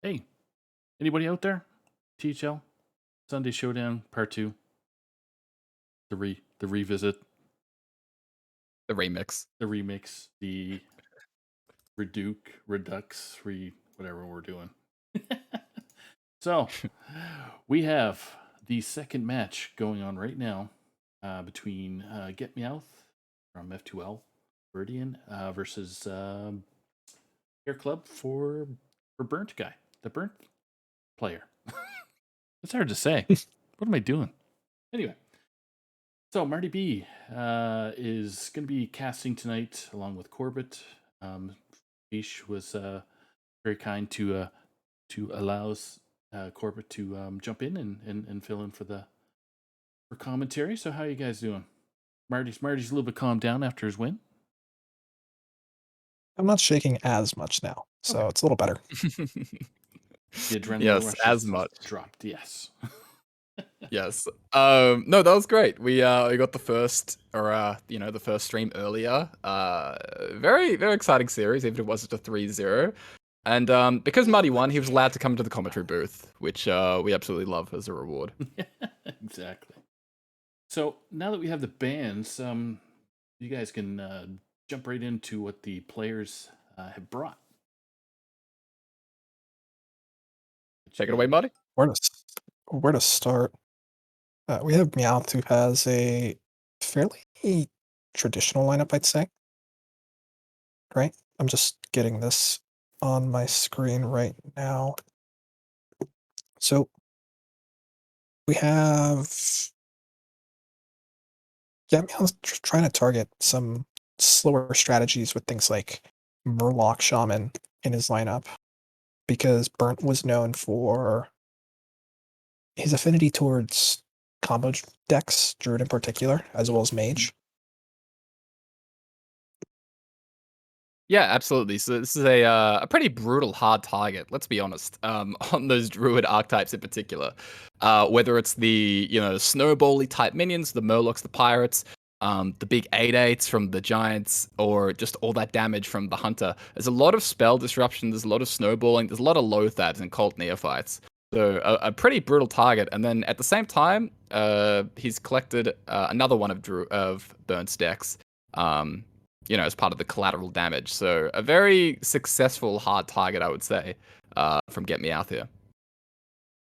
Hey, anybody out there? THL Sunday Showdown Part 2, the revisit, The remix. the remix, the redux, whatever we're doing. So, we have the second match going on right now between Get Meowth from F2L Viridian versus Air Club for Burnt Guy, the Burnt player. It's hard to say. What am I doing? Anyway, so Marty B is going to be casting tonight along with Corbett. Fish was very kind to allows Corbett to jump in and fill in for commentary. So how you guys doing? Marty's a little bit calmed down after his win. I'm not shaking as much now, so Okay, it's a little better. the adrenaline Yes, rush as is much. dropped. Yes. Yes. No, that was great. We got the first the first stream earlier. Very, very exciting series, even if it wasn't a 3-0. And because Muddy won, he was allowed to come to the commentary booth, which we absolutely love as a reward. Exactly. So now that we have the bands, you guys can jump right into what the players have brought. Take it away, Muddy. Where to start? We have Meowth, who has a fairly traditional lineup, I'd say. Right? I'm just getting this on my screen right now. So we have Meowth trying to target some slower strategies with things like Murloc Shaman in his lineup, because Burnt was known for his affinity towards combo decks, Druid in particular, as well as Mage. Yeah, absolutely. So this is a pretty brutal, hard target. Let's be honest. On those druid archetypes in particular, whether it's the snowbally type minions, the Murlocs, the pirates, the big 8/8s from the giants, or just all that damage from the hunter. There's a lot of spell disruption. There's a lot of snowballing. There's a lot of Lothads and cult neophytes. So a pretty brutal target. And then at the same time, he's collected another one of Burnt's decks. As part of the collateral damage. So a very successful hard target, I would say, from Get Me Out here.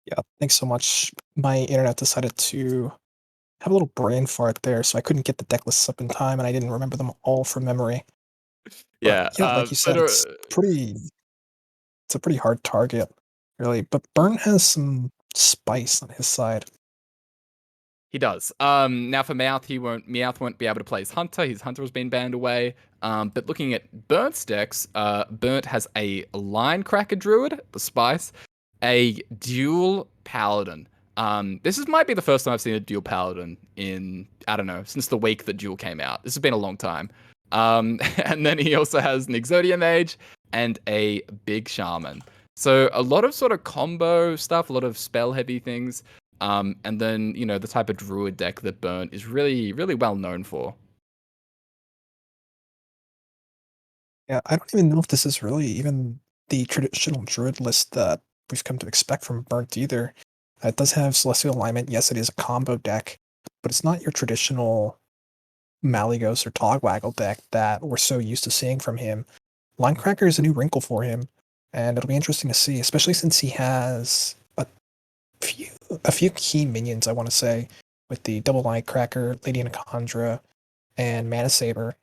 Yeah, thanks so much. My internet decided to have a little brain fart there, so I couldn't get the deck lists up in time, and I didn't remember them all from memory. But Yeah. yeah, like you said, it's a pretty hard target, really. But Burn has some spice on his side. He does. Now for Meowth won't be able to play his Hunter. His Hunter has been banned away. But looking at Burnt's decks, Burnt has a Line Cracker Druid, the Spice, a Dual Paladin. Might be the first time I've seen a Dual Paladin in, I don't know, since the week that Dual came out. This has been a long time. And then he also has an Exodia Mage and a Big Shaman. So a lot of sort of combo stuff, a lot of spell heavy things. And then, the type of druid deck that Burnt is really, really well known for. Yeah, I don't even know if this is really even the traditional druid list that we've come to expect from Burnt either. It does have Celestial Alignment. Yes, it is a combo deck, but it's not your traditional Malygos or Togwaggle deck that we're so used to seeing from him. Linecracker is a new wrinkle for him, and it'll be interesting to see, especially since he has a few key minions, I want to say, with the double Linecracker, Lady Anaconda, and Mana Saber,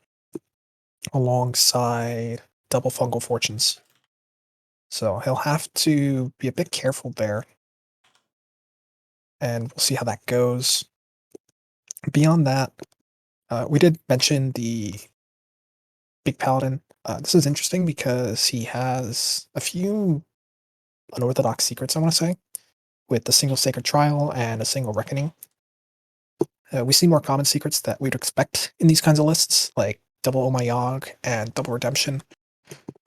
alongside double Fungal Fortunes. So he'll have to be a bit careful there, and we'll see how that goes. Beyond that, we did mention the Big Paladin. This is interesting because he has a few unorthodox secrets, I want to say, with the single Sacred Trial and a single Reckoning. We see more common secrets that we'd expect in these kinds of lists, like double Oh My Yogg and double Redemption.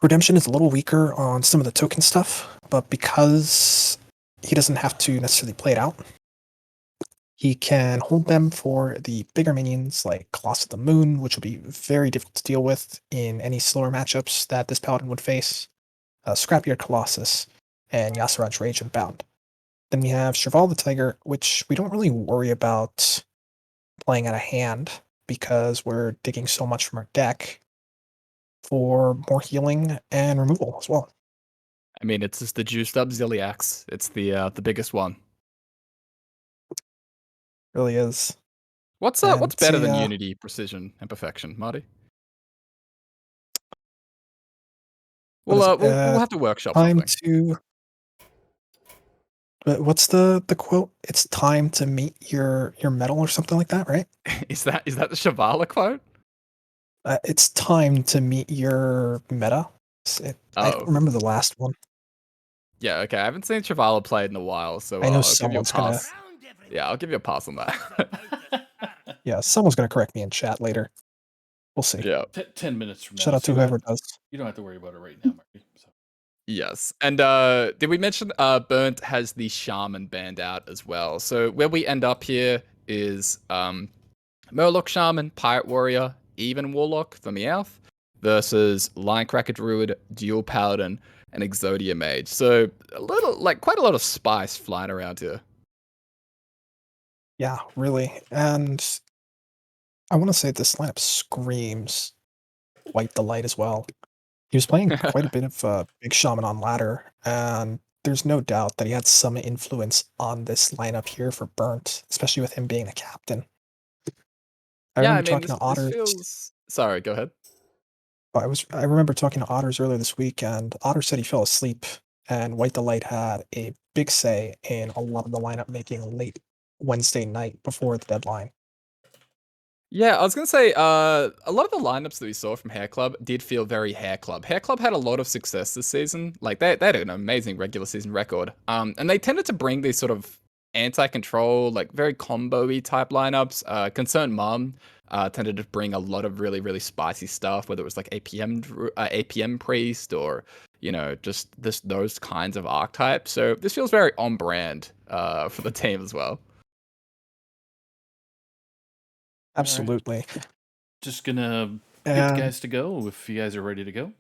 Redemption is a little weaker on some of the token stuff, but because he doesn't have to necessarily play it out, he can hold them for the bigger minions like Colossus of the Moon, which will be very difficult to deal with in any slower matchups that this Paladin would face. Scrapyard Colossus, and Yasuran's Rage and Bound. Then we have Cheval the Tiger, which we don't really worry about playing out of hand because we're digging so much from our deck for more healing and removal as well. I mean, it's just the juiced up Ziliax. It's the biggest one. Really is. What's And better it's than a, Unity, Precision, and Perfection, Marty? what is it? We'll have to workshop Time something. to. What's the quote? It's time to meet your metal or something like that, right? Is that the Shavala quote? It's time to meet your meta. I don't Oh. remember the last one. Yeah, okay. I haven't seen Shavala played in a while, so I know I'll give you a someone's gonna. pass. Yeah, I'll give you a pass on that. Yeah, someone's gonna correct me in chat later. We'll see. Yeah. 10 minutes from now. Shout out to whoever does. You don't have to worry about it right now, Marty. So. Yes. And did we mention Burnt has the Shaman band out as well? So where we end up here is Murloc Shaman, Pirate Warrior, even Warlock for Meowth versus Linecracker Druid, Dual Paladin, and Exodia Mage. So quite a lot of spice flying around here. Yeah, really. And I want to say this lineup screams White Delight as well. He was playing quite a bit of Big Shaman on ladder, and there's no doubt that he had some influence on this lineup here for Burnt, especially with him being the captain. I Yeah, I remember mean, talking to this Otters. feels... Sorry, go ahead. I remember talking to Otters earlier this week, and Otter said he fell asleep, and White Delight had a big say in a lot of the lineup making late Wednesday night before the deadline. Yeah, I was gonna say, a lot of the lineups that we saw from Hair Club did feel very Hair Club. Hair Club had a lot of success this season. Like they had an amazing regular season record. And they tended to bring these sort of anti-control, like very combo-y type lineups. Concerned Mom tended to bring a lot of really, really spicy stuff, whether it was like APM Priest or, you know, just those kinds of archetypes. So this feels very on brand for the team as well. Absolutely. Right. Just gonna get the guys to go if you guys are ready to go.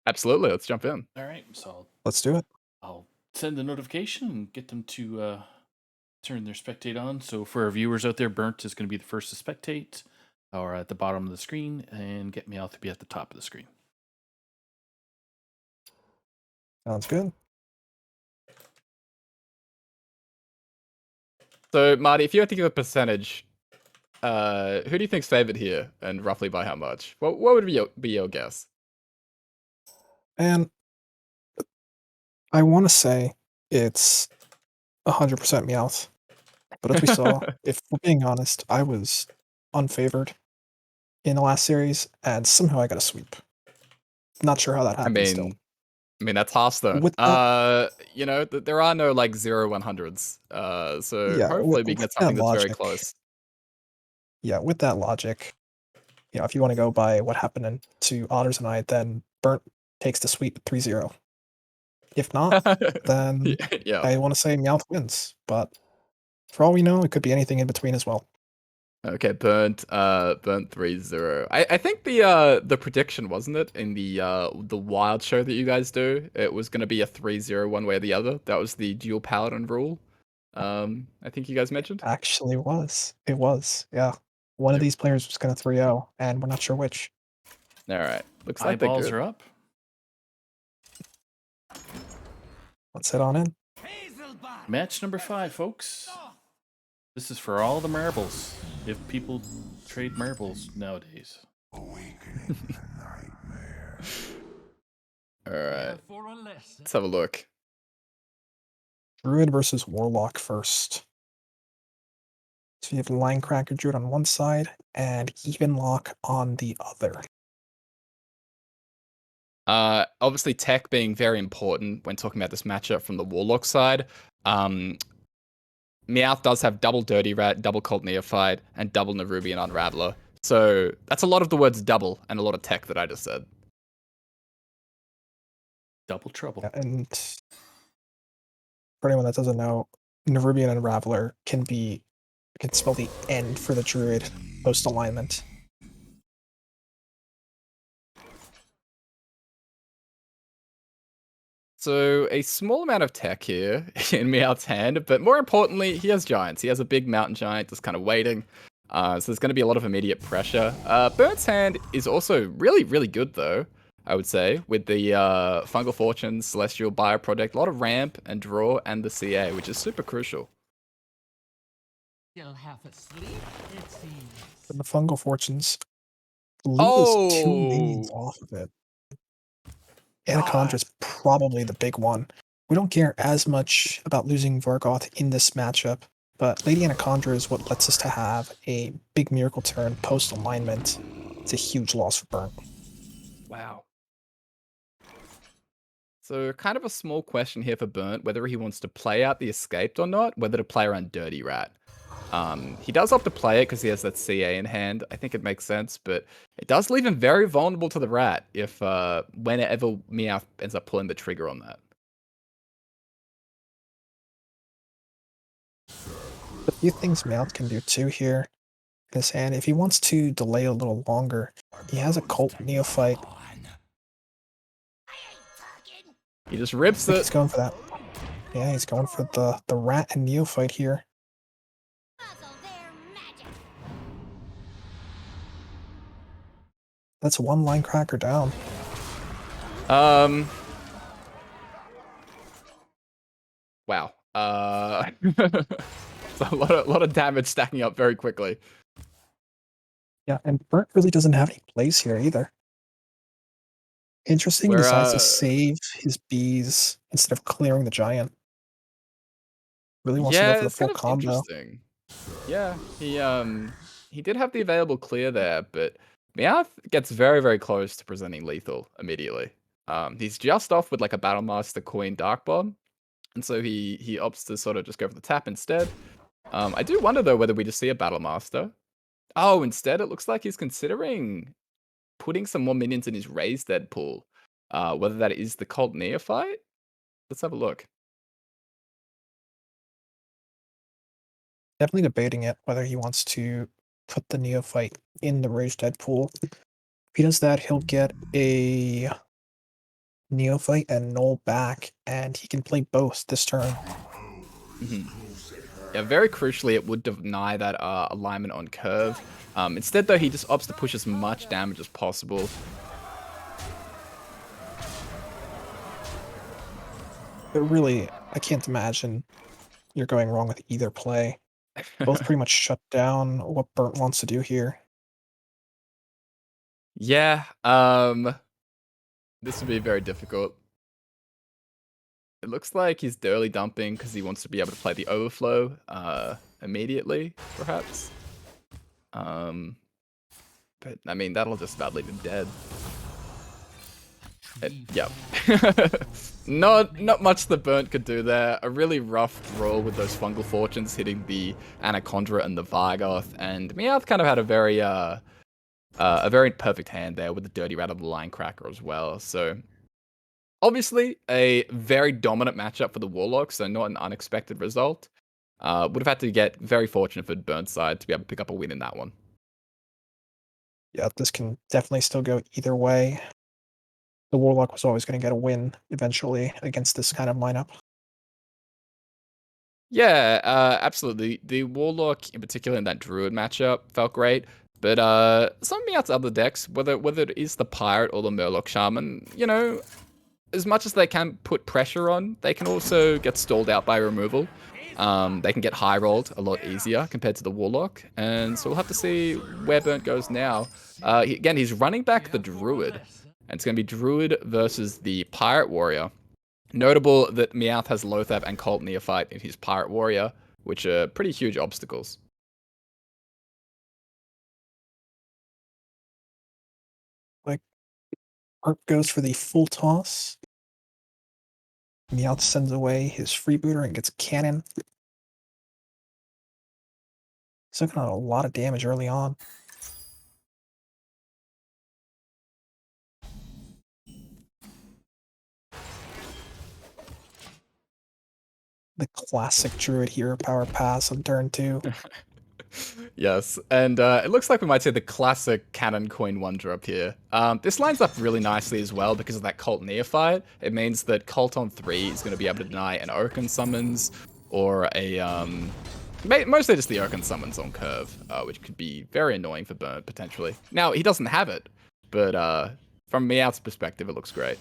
Absolutely, let's jump in. All right, so Let's do it. I'll send the notification and get them to turn their spectate on. So for our viewers out there, Burnt is going to be the first to spectate, or at the bottom of the screen, and Get Meowth to be at the top of the screen. Sounds good. So, Marty, if you had to give a percentage, who do you think's favored here, and roughly by how much? What would be your guess? And I want to say it's 100% Meowth. But as we saw, if we're being honest, I was unfavored in the last series, and somehow I got a sweep. Not sure how that happened still. I mean that's Hearthstone. With that, you know, there are no like 0-100s. So yeah, hopefully we can get something that's very close. Yeah, with that logic, you know, if you want to go by what happened to Otters and I, then Burnt takes the sweep 3-0. If not, then Yeah. I want to say Meowth wins. But for all we know, it could be anything in between as well. Okay, burnt 3-0. I think the prediction, wasn't it, in the wild show that you guys do? It was gonna be a 3-0 one way or the other. That was the dual paladin rule. I think you guys mentioned. Actually was. It was, yeah. One of Yep. these players was gonna 3-0, and we're not sure which. Alright. Looks like Eyeballs they're good. are up. Let's head on in. Match number 5, folks. This is for all the marbles. If people trade marbles nowadays. Alright. Let's have a look. Druid versus Warlock first. So you have Linecracker Druid on one side, and Evenlock on the other. Obviously tech being very important when talking about this matchup from the Warlock side. Meowth does have double Dirty Rat, double Cult Neophyte, and double Nerubian Unraveler. So that's a lot of the words double and a lot of tech that I just said. Double trouble. Yeah, and for anyone that doesn't know, Nerubian Unraveler can spell the end for the Druid post alignment. So a small amount of tech here in Meowth's hand, but more importantly, he has giants. He has a big mountain giant just kind of waiting. So there's going to be a lot of immediate pressure. Burnt's hand is also really, really good though, I would say, with the Fungal Fortunes, Celestial Bioproject, a lot of ramp and draw, and the CA, which is super crucial. Still half asleep, it seems. And the Fungal Fortunes loses 2 minions Oh! off of it. Anacondra's probably the big one. We don't care as much about losing Vargoth in this matchup, but Lady Anacondra is what lets us to have a big miracle turn post-alignment. It's a huge loss for Burnt. Wow. So kind of a small question here for Burnt, whether he wants to play out the Escaped or not, whether to play around Dirty Rat. He does opt to play it because he has that CA in hand. I think it makes sense, but it does leave him very vulnerable to the rat if whenever Meowth ends up pulling the trigger on that. A few things Meowth can do too here in his hand. If he wants to delay a little longer, he has a Cult Neophyte. He just rips I think he's it. going for that. Yeah, he's going for the rat and Neophyte here. That's one line cracker down. Wow. It's a lot of damage stacking up very quickly. Yeah, and Burnt really doesn't have any plays here either. Interesting, he Where, decides to save his bees instead of clearing the giant. Really wants to go yeah, for the it's full kind of combo. interesting. Yeah, he did have the available clear there, but Meowth gets very, very close to presenting lethal immediately. He's just off with like a Battlemaster Queen Dark Bomb, and so he opts to sort of just go for the tap instead. I do wonder though whether we just see a Battlemaster. Oh, instead it looks like he's considering putting some more minions in his Raised Dead pool. Whether that is the Cult Neophyte? Let's have a look. Definitely debating it, whether he wants to put the Neophyte in the Rage Dead pool. If he does that, he'll get a Neophyte and Null back, and he can play both this turn. Yeah, very crucially, it would deny that alignment on curve. Instead, though, he just opts to push as much damage as possible. But really, I can't imagine you're going wrong with either play. Both pretty much shut down what Burnt wants to do here. Yeah, this would be very difficult. It looks like he's early dumping because he wants to be able to play the overflow immediately, perhaps. But I mean, that'll just about leave him dead. Yep. Not much the Burnt could do there. A really rough draw with those Fungal Fortunes hitting the Anacondra and the Vargoth, and Meowth kind of had a very perfect hand there with the Dirty Rat of the Line Cracker as well. So obviously a very dominant matchup for the Warlock, so not an unexpected result. Would have had to get very fortunate for Burnt's side to be able to pick up a win in that one. Yeah, this can definitely still go either way. The Warlock was always going to get a win eventually against this kind of lineup. Yeah, absolutely. The Warlock, in particular in that Druid matchup, felt great. But some of Meowth's other decks, whether it is the Pirate or the Murloc Shaman, you know, as much as they can put pressure on, they can also get stalled out by removal. They can get high rolled a lot easier compared to the Warlock. And so we'll have to see where Burnt goes now. Again, he's running back the Druid. And it's going to be Druid versus the Pirate Warrior. Notable that Meowth has Lothab and Cult Neophyte in his Pirate Warrior, which are pretty huge obstacles. Like, Art goes for the full toss. Meowth sends away his freebooter and gets cannon. He's taking out a lot of damage early on. The classic Druid Hero Power pass on turn 2. Yes, and it looks like we might see the classic cannon coin one drop here. This lines up really nicely as well because of that Cult Neophyte. It means that Cult on 3 is going to be able to deny an Oaken Summons or a mostly just the Oaken Summons on curve, which could be very annoying for Burnt potentially. Now he doesn't have it, but from Meowth's perspective, it looks great.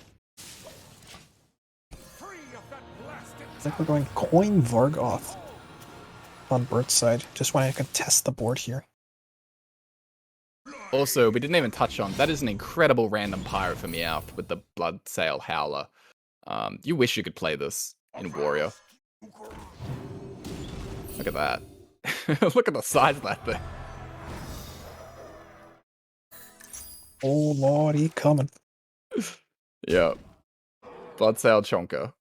I think we're going coin Vargoth on Bert's side. Just wanted to test the board here. Also, we didn't even touch on, that is an incredible random pirate for Meowth with the Bloodsail Howler. You wish you could play this in Warrior. Look at that. Look at the size of that thing. Oh lord, he coming. Yeah. Bloodsail Chonker.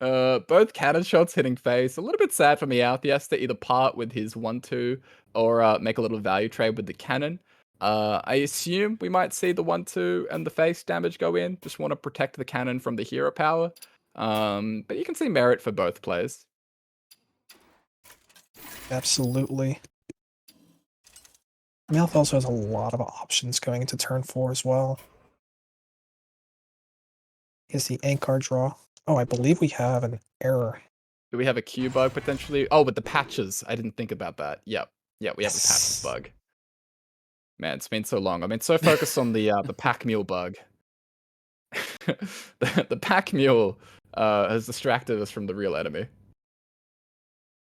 Both cannon shots hitting face. A little bit sad for Meowth. He has to either part with his 1-2 or make a little value trade with the cannon. I assume we might see the 1-2 and the face damage go in. Just want to protect the cannon from the hero power. But you can see merit for both plays. Absolutely. Meowth also has a lot of options going into turn 4 as well. He has the Ankar draw. Oh, I believe we have an error. Do we have a Q bug potentially? Oh, with the patches. I didn't think about that. Yep. Yeah, we have a patches Yes. bug. Man, it's been so long. I've been so focused on the pack mule bug. The pack mule has distracted us from the real enemy.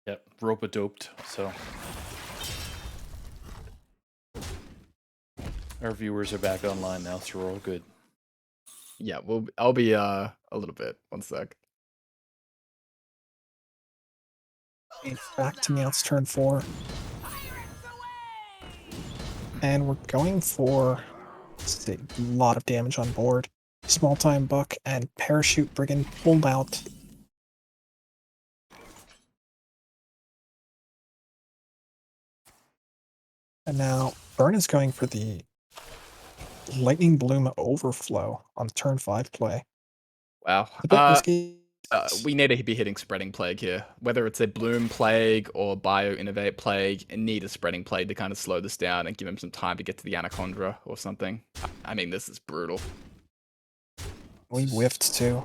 Yep, rope-a-doped, so. Our viewers are back online now, so we're all good. Yeah, I'll be a little bit. 1 sec. Okay, back to Meowth's turn 4. And we're going for a lot of damage on board. Small time buck and parachute brigand pulled out. And now Burn is going for the Lightning Bloom Overflow on turn 5 play. Wow. A bit risky. We need to be hitting Spreading Plague here. Whether it's a Bloom Plague or Bio Innovate Plague, and need a Spreading Plague to kind of slow this down and give him some time to get to the Anaconda or something. I mean, this is brutal. We whiffed too.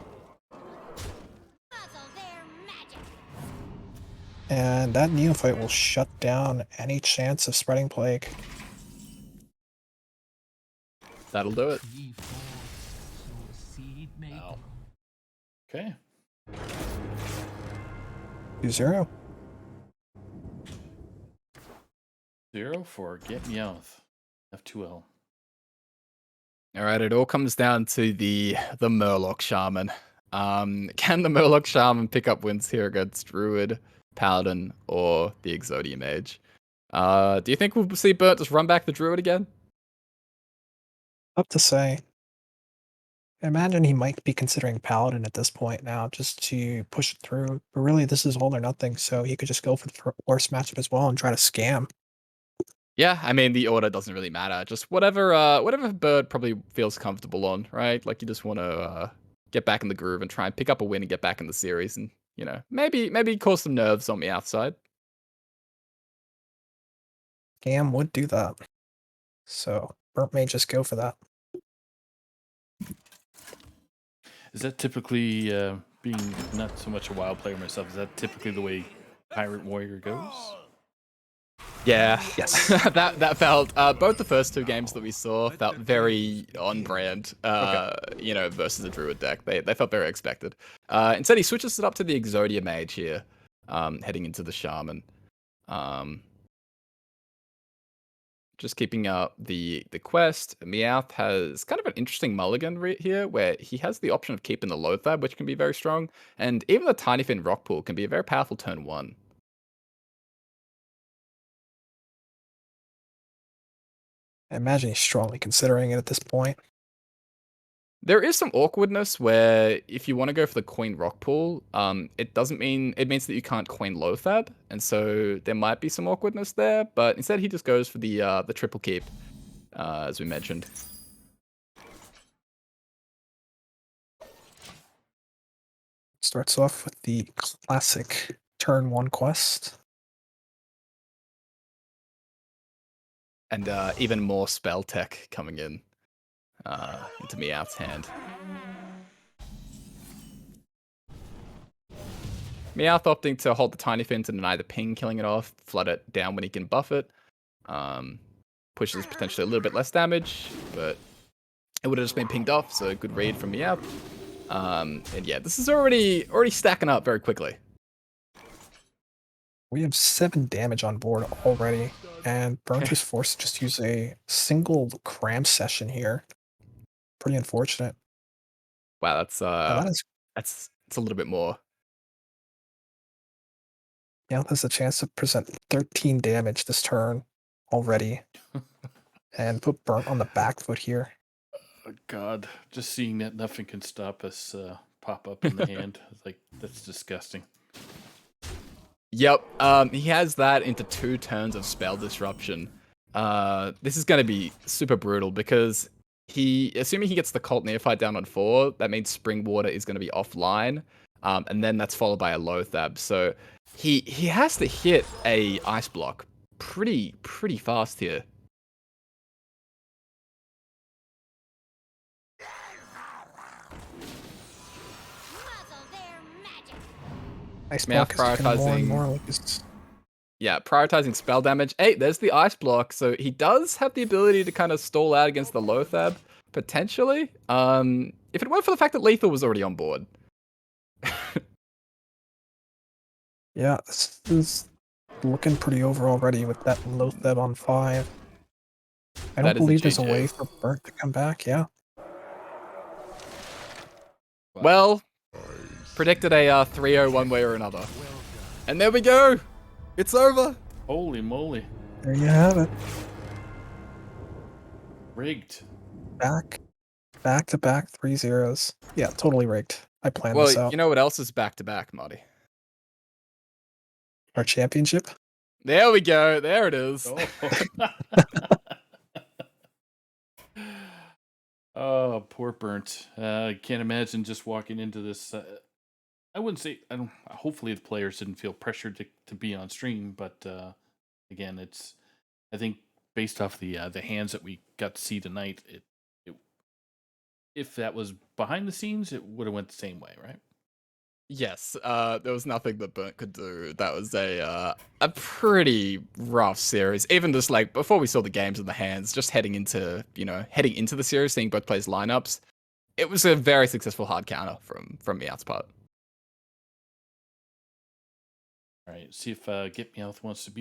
And that Neophyte will shut down any chance of Spreading Plague. That'll do it. Wow. Okay. 2-0. 0 for Get Meowth. F2L. All right, it all comes down to the Murloc Shaman. Can the Murloc Shaman pick up wins here against Druid, Paladin, or the Exodia Mage? Do you think we'll see Burnt just run back the Druid again? Up to say. I imagine he might be considering Paladin at this point now, just to push it through. But really, this is all or nothing, so he could just go for the worst matchup as well and try to scam. Yeah, I mean the order doesn't really matter. Just whatever Bird probably feels comfortable on, right? Like you just want to get back in the groove and try and pick up a win and get back in the series, and maybe cause some nerves on the outside. Scam would do that. So Burnt may just go for that. Is that typically, being not so much a WoW player myself, is that typically the way Pirate Warrior goes? Yeah, Yes. that felt both the first 2 games that we saw felt very on brand. Versus the Druid deck, they felt very expected. Instead, he switches it up to the Exodia Mage here, heading into the Shaman. Just keeping up the quest. Meowth has kind of an interesting mulligan here, where he has the option of keeping the Loathab, which can be very strong, and even the Tiny Fin Rock Pool can be a very powerful turn 1. I imagine he's strongly considering it at this point. There is some awkwardness where if you want to go for the Coin Rock Pool, it means that you can't coin Loathab, and so there might be some awkwardness there. But instead, he just goes for the triple keep, as we mentioned. Starts off with the classic turn 1 quest. And even more spell tech coming in into Meowth's hand. Meowth opting to hold the Tiny Fin to deny the ping, killing it off, flood it down when he can buff it. Pushes potentially a little bit less damage, but it would have just been pinged off, so good read from Meowth. And yeah, this is already stacking up very quickly. We have 7 damage on board already, and Burnt is forced to just use a single cram session here. Pretty unfortunate. Wow, It's that's a little bit more. Meowth has a chance to present 13 damage this turn already, and put Burnt on the back foot here. Oh, God, just seeing that nothing can stop us pop up in the hand. Like, that's disgusting. Yep, he has that into 2 turns of spell disruption. This is going to be super brutal because assuming he gets the Cult Neophyte down on 4, that means Spring Water is going to be offline, and then that's followed by a Loathab. So he has to hit a Ice Block pretty fast here. Ice Meowth Block is looking more and prioritizing- more like it's... Yeah, prioritizing spell damage. Hey, there's the Ice Block. So he does have the ability to kind of stall out against the Loathab, potentially. If it weren't for the fact that Lethal was already on board. Yeah, this is looking pretty over already with that Loatheb on 5. I That don't is a believe there's a GG. way for Burnt to come back, yeah. Wow. Well, predicted a 3-0 one way or another. And there we go. It's over. Holy moly. There you have it. Rigged. Back to back 3-0s. Yeah, totally rigged. I planned this Well, out. you know what else is back to back, Marty? Our championship. There we go. There it is. Oh. Oh, poor Burnt. I can't imagine just walking into this. I wouldn't say. I don't. Hopefully, the players didn't feel pressured to be on stream. But again, it's. I think based off the hands that we got to see tonight, it if that was behind the scenes, it would have went the same way, right? Yes, there was nothing that Burnt could do. That was a pretty rough series. Even just like before we saw the games in the hands, just heading into the series, seeing both players' lineups, it was a very successful hard counter from Meowth's part. All right, see if Get Meowth wants to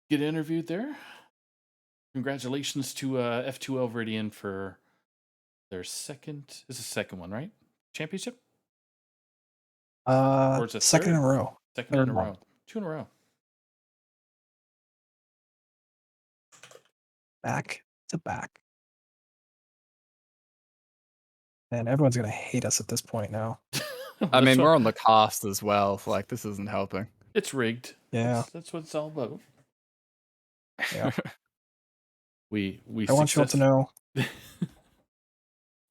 get interviewed there. Congratulations to F2L Viridian for their second. This is the second one, right? Championship? Or is it Second in a third? row. Second in a Third one. row. 2 in a row. Back to back. And everyone's gonna hate us at this point now. I mean, That's we're what- on the cast as well. Like, this isn't helping. It's rigged. Yeah. That's what it's all about. Yeah. We I want you all to know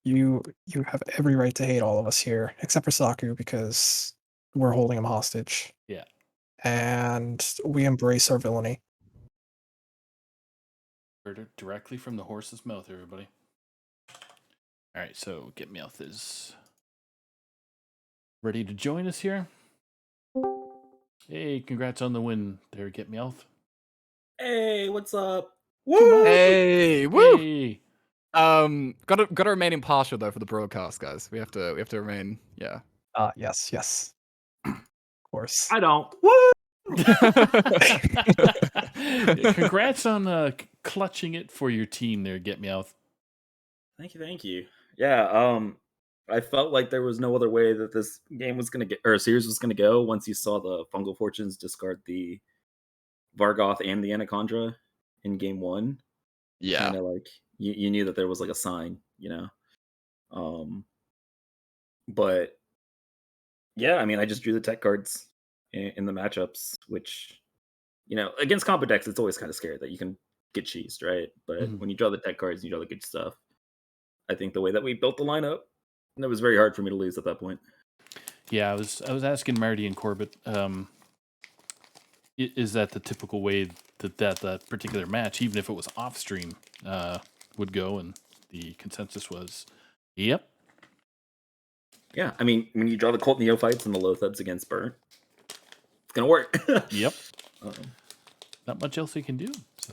you have every right to hate all of us here, except for Saku, because we're holding him hostage. Yeah. And we embrace our villainy. Heard it directly from the horse's mouth, everybody. All right, so Get Meowth is ready to join us here. Hey, congrats on the win there, Get Meowth. Hey, what's up? Woo! Hey, woo! Hey. Gotta remain impartial though for the broadcast, guys. We have to remain, yeah. Yes. Of course. I don't. Woo! Congrats on clutching it for your team there, Get Meowth. Thank you. Yeah, I felt like there was no other way that this game was gonna get, or series was gonna go once you saw the Fungal Fortunes discard the Vargoth and the Anaconda in game 1. Yeah. Kind of like you knew that there was like a sign, But yeah, I mean, I just drew the tech cards in the matchups, which against combo decks, it's always kind of scary that you can get cheesed, right? But Mhm. when you draw the tech cards and you draw the good stuff, I think the way that we built the lineup, it was very hard for me to lose at that point. Yeah, I was asking Marty and Corbett. is that the typical way that particular match, even if it was off stream, would go? And the consensus was, yep. Yeah, I mean, when you draw the Colt Neophytes and the Lothebs against Burn, it's gonna work. Yep. Um, Not much else they can do. So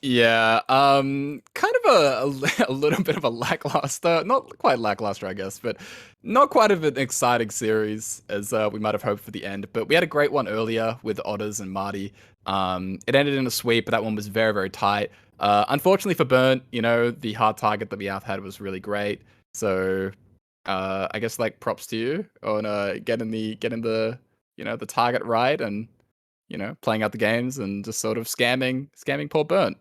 Yeah, kind of a little bit of a lackluster, not quite lackluster, I guess, but not quite of an exciting series as we might have hoped for the end. But we had a great one earlier with Otters and Marty. It ended in a sweep, but that one was very, very tight. Unfortunately for Burnt, the hard target that Meowth had was really great. So, I guess like props to you on getting the the target right and playing out the games and just sort of scamming poor Burnt.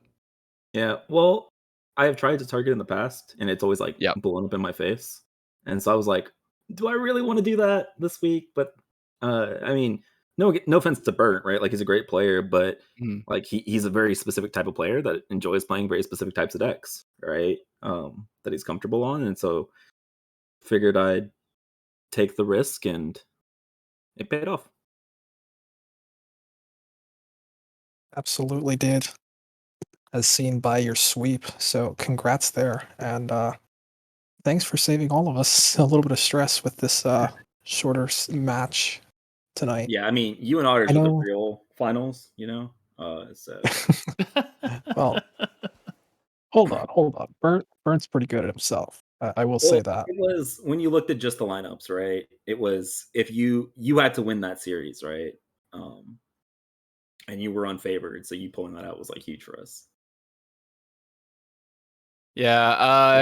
yeah, well, I have tried to target in the past, and it's always like Yep. blown up in my face. And so I was like, do I really want to do that this week? But I mean, no offense to Burnt, right? Like he's a great player, but Mhm. like he's a very specific type of player that enjoys playing very specific types of decks, right? That he's comfortable on, and so figured I'd take the risk, and it paid off. Absolutely did, as seen by your sweep. So congrats there, and thanks for saving all of us a little bit of stress with this shorter match tonight. Yeah, I mean, you and Otters I are the know. real finals, so Well, hold on. Burnt's pretty good at himself. I will well, say that. it was when you looked at just the lineups, right? It was if you had to win that series, right? Um, and you were unfavored, so you pulling that out was like huge for us. Yeah,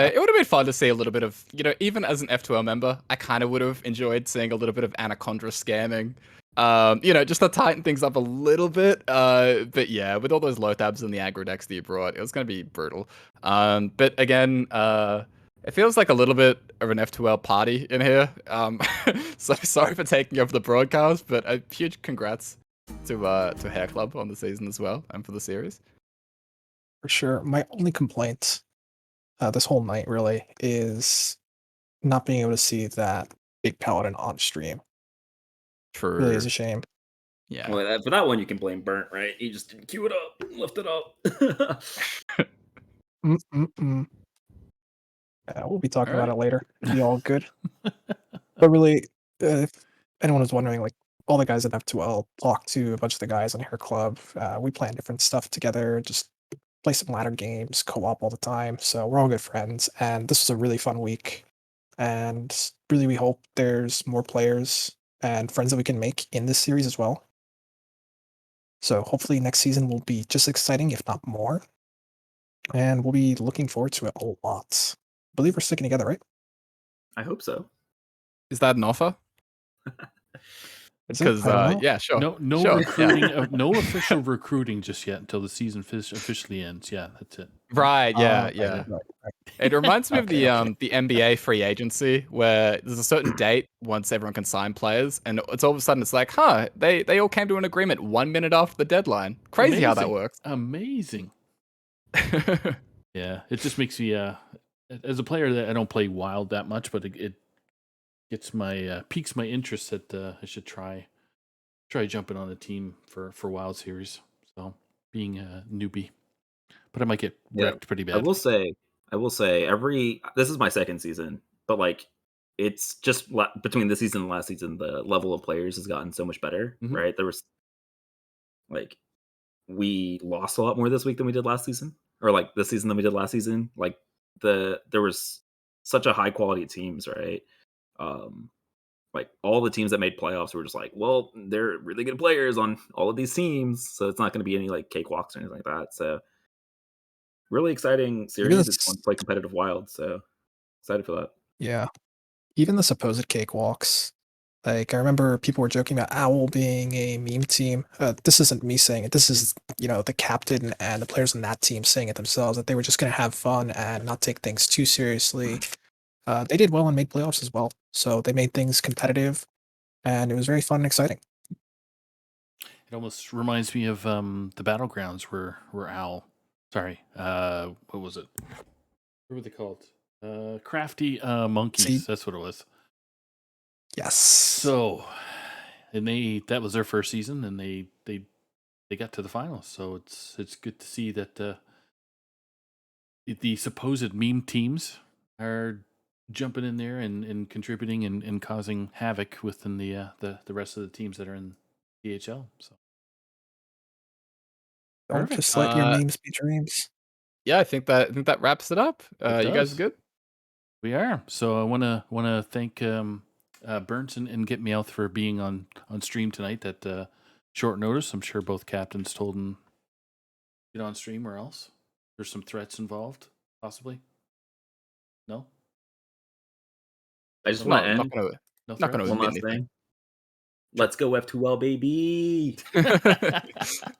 Yeah. it would have been fun to see a little bit of, even as an F2L member, I kind of would have enjoyed seeing a little bit of Anacondra scamming. Just to tighten things up a little bit. But yeah, with all those low tabs and the aggro decks that you brought, it was going to be brutal. But again, it feels like a little bit of an F2L party in here. So sorry for taking over the broadcast, but a huge congrats to Hair Club on the season as well and for the series. For sure. My only complaint this whole night really is not being able to see that big paladin on stream. True. Really is a shame. Yeah. Well, for that one, you can blame Burnt, right? He just didn't queue it up, lift it up. Mm-mm-mm. Yeah, we'll be talking All about right. it later. It'll be all good. But really, if anyone was wondering, like all the guys at F2L talked to a bunch of the guys on Hair Club. We plan different stuff together, just play some ladder games, co-op all the time. So we're all good friends, and this was a really fun week. And really, we hope there's more players and friends that we can make in this series as well. So hopefully next season will be just exciting, if not more. And we'll be looking forward to it a lot. I believe we're sticking together, right? I hope so. Is that an offer? Is it? Because I don't know. yeah, sure. no Sure, recruiting, yeah. no official recruiting just yet until the season officially ends. Yeah, that's it. Right, yeah, Right, yeah. right. It reminds me of Okay, okay. the NBA free agency where there's a certain date once everyone can sign players, and it's all of a sudden it's like, they all came to an agreement 1 minute after the deadline. Crazy how that works. Amazing. Yeah, it just makes me as a player that I don't play Wild that much, but it gets my piques my interest that I should try jumping on a team for Wild series. So being a newbie, but I might get Yeah, wrecked pretty I bad. will say, this is my second season, but like it's just between this season and last season, the level of players has gotten so much better, Mhm. right? There was like we lost a lot more this week than we did last season, or like this season than we did last season. Like there was such a high quality teams, right? Um, like all the teams that made playoffs were just like, well, they're really good players on all of these teams, so it's not going to be any like cakewalks or anything like that. So really exciting Even series. It's fun this, to play competitive Wild, so excited for that. yeah, even the supposed cakewalks. Like I remember people were joking about Owl being a meme team. This isn't me saying it. This is the captain and the players on that team saying it themselves that they were just going to have fun and not take things too seriously. They did well and made playoffs as well, so they made things competitive, and it was very fun and exciting. It almost reminds me of the battlegrounds where Owl. Sorry, what was it? What were they called? Crafty monkeys. See, That's what it was. yes, So, and that was their first season, and they they got to the finals. So it's good to see that the supposed meme teams are jumping in there and contributing and causing havoc within the rest of the teams that are in DHL. So Don't perfect. just let your Uh, memes be dreams. Yeah, I think that wraps it up. It You guys does. good? We are. So I wanna thank Burns and Get Me Out for being on stream tonight at short notice. I'm sure both captains told him get on stream or else. There's some threats involved, possibly. No, I just No, want to Not end gonna no not gonna threats. one admit last anything. thing. Let's go F2L, baby.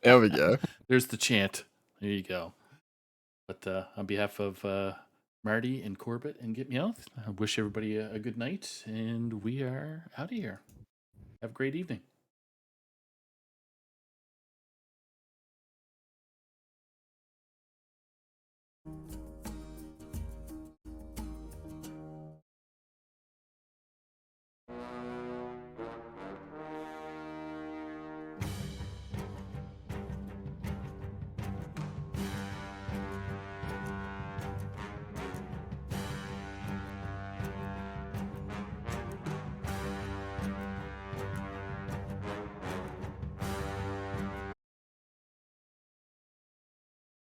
There we go. There's the chant. There you go. But on behalf of Marty and Corbett and Get Me Out, I wish everybody a good night, and we are out of here. Have a great evening.